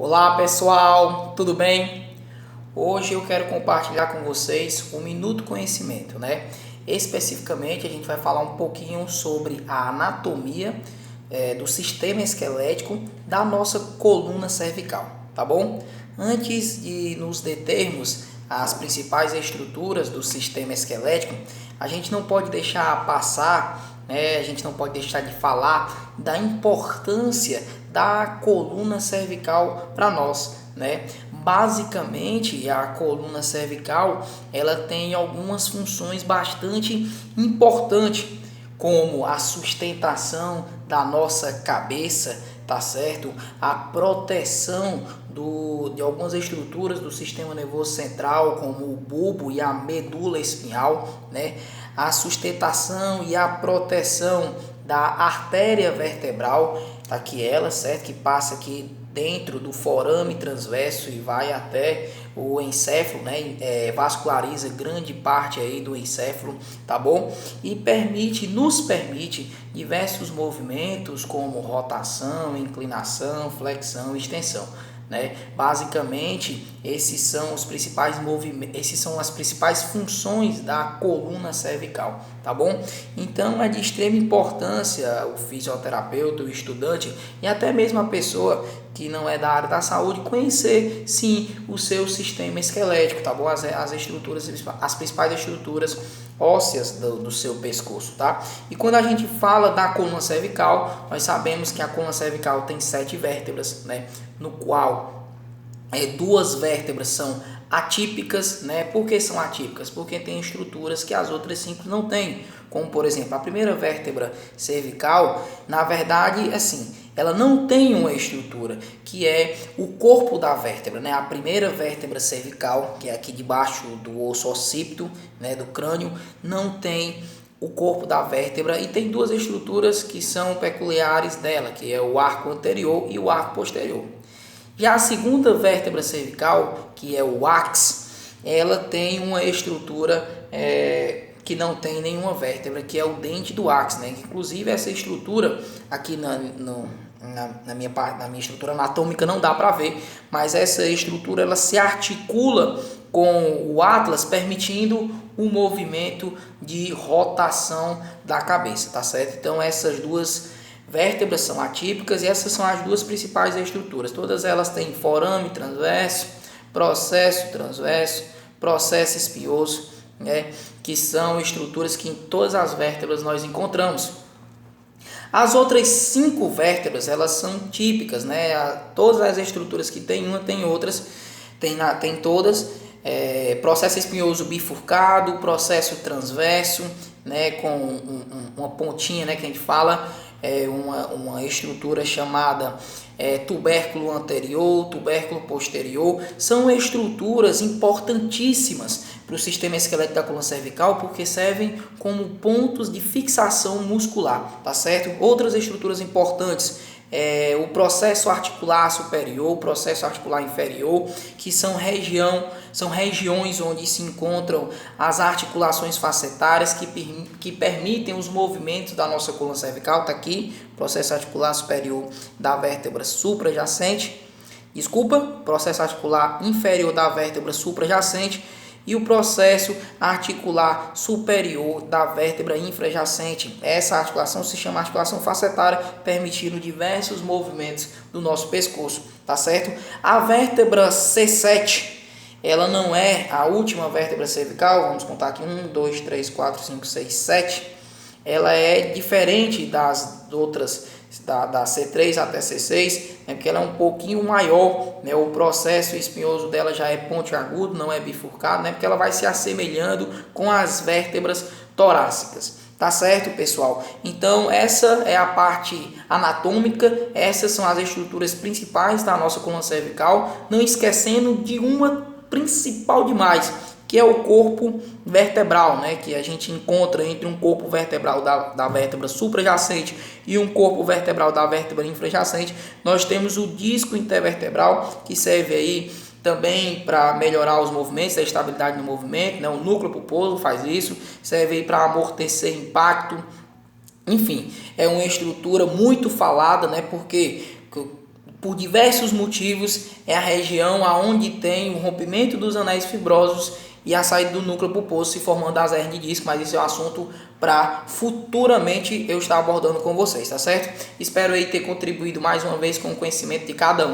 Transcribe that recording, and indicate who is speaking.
Speaker 1: Olá pessoal, tudo bem? Hoje eu quero compartilhar com vocês o Minuto Conhecimento, né? Especificamente a gente vai falar um pouquinho sobre a anatomia do sistema esquelético da nossa coluna cervical, tá bom? Antes de nos determos às principais estruturas do sistema esquelético, a gente não pode deixar passar, né? A gente não pode deixar de falar da importância da coluna cervical para nós, né? Basicamente, a coluna cervical ela tem algumas funções bastante importantes, como a sustentação da nossa cabeça, tá certo? A proteção de algumas estruturas do sistema nervoso central, como o bulbo e a medula espinhal, né? A sustentação e a proteção da artéria vertebral, tá aqui ela, certo? Que passa aqui dentro do forame transverso e vai até o encéfalo, né? Vasculariza grande parte aí do encéfalo, tá bom? E nos permite diversos movimentos como rotação, inclinação, flexão e extensão, né? Basicamente, esses são os principais movimentos, esses são as principais funções da coluna cervical, tá bom? Então é de extrema importância o fisioterapeuta, o estudante e até mesmo a pessoa que não é da área da saúde conhecer sim o seu sistema esquelético, tá bom? As estruturas, as principais estruturas ósseas do seu pescoço, tá? E quando a gente fala da coluna cervical, nós sabemos que a coluna cervical tem 7 vértebras, né? No qual duas vértebras são atípicas, né? Por que são atípicas? Porque tem estruturas que as outras 5 não têm, como por exemplo a primeira vértebra cervical, na verdade, assim, ela não tem uma estrutura, que é o corpo da vértebra, né? A primeira vértebra cervical, que é aqui debaixo do osso occipito, né, do crânio, não tem o corpo da vértebra e tem duas estruturas que são peculiares dela, que é o arco anterior e o arco posterior. Já a segunda vértebra cervical, que é o áx, ela tem uma estrutura que não tem nenhuma vértebra, que é o dente do áx, né? Inclusive essa estrutura aqui na minha estrutura anatômica não dá para ver, mas essa estrutura ela se articula com o atlas, permitindo o movimento de rotação da cabeça, tá certo? Então essas duas vértebras são atípicas e essas são as duas principais estruturas. Todas elas têm forame transverso, processo transverso, processo espinhoso, né? Que são estruturas que em todas as vértebras nós encontramos. As outras 5 vértebras, elas são típicas, né? Todas as estruturas que tem uma, tem outras, tem todas. Processo espinhoso bifurcado, processo transverso, né? Com uma pontinha, né? Que a gente fala, uma estrutura chamada tubérculo anterior, tubérculo posterior. São estruturas importantíssimas para o sistema esquelético da coluna cervical, porque servem como pontos de fixação muscular, tá certo? Outras estruturas importantes, o processo articular superior, o processo articular inferior, que são regiões onde se encontram as articulações facetárias que permitem os movimentos da nossa coluna cervical. Tá aqui, processo articular superior da vértebra suprajacente, processo articular inferior da vértebra suprajacente e o processo articular superior da vértebra infrajacente. Essa articulação se chama articulação facetária, permitindo diversos movimentos do nosso pescoço, tá certo? A vértebra C7, ela não é a última vértebra cervical, vamos contar aqui 1, 2, 3, 4, 5, 6, 7. Ela é diferente das outras, da C3 até C6, né, porque ela é um pouquinho maior, né, o processo espinhoso dela já é pontiagudo, não é bifurcado, né, porque ela vai se assemelhando com as vértebras torácicas. Tá certo, pessoal? Então, essa é a parte anatômica, essas são as estruturas principais da nossa coluna cervical, não esquecendo de uma principal demais, que é o corpo vertebral, né? Que a gente encontra entre um corpo vertebral da vértebra suprajacente e um corpo vertebral da vértebra infrajacente. Nós temos o disco intervertebral, que serve aí também para melhorar os movimentos, a estabilidade do movimento, né? O núcleo pulposo faz isso, serve aí para amortecer impacto. Enfim, é uma estrutura muito falada, né? Porque por diversos motivos, é a região onde tem o rompimento dos anéis fibrosos e a saída do núcleo pulposo, se formando as hernias de disco, mas isso é um assunto para futuramente eu estar abordando com vocês, tá certo? Espero aí ter contribuído mais uma vez com o conhecimento de cada um.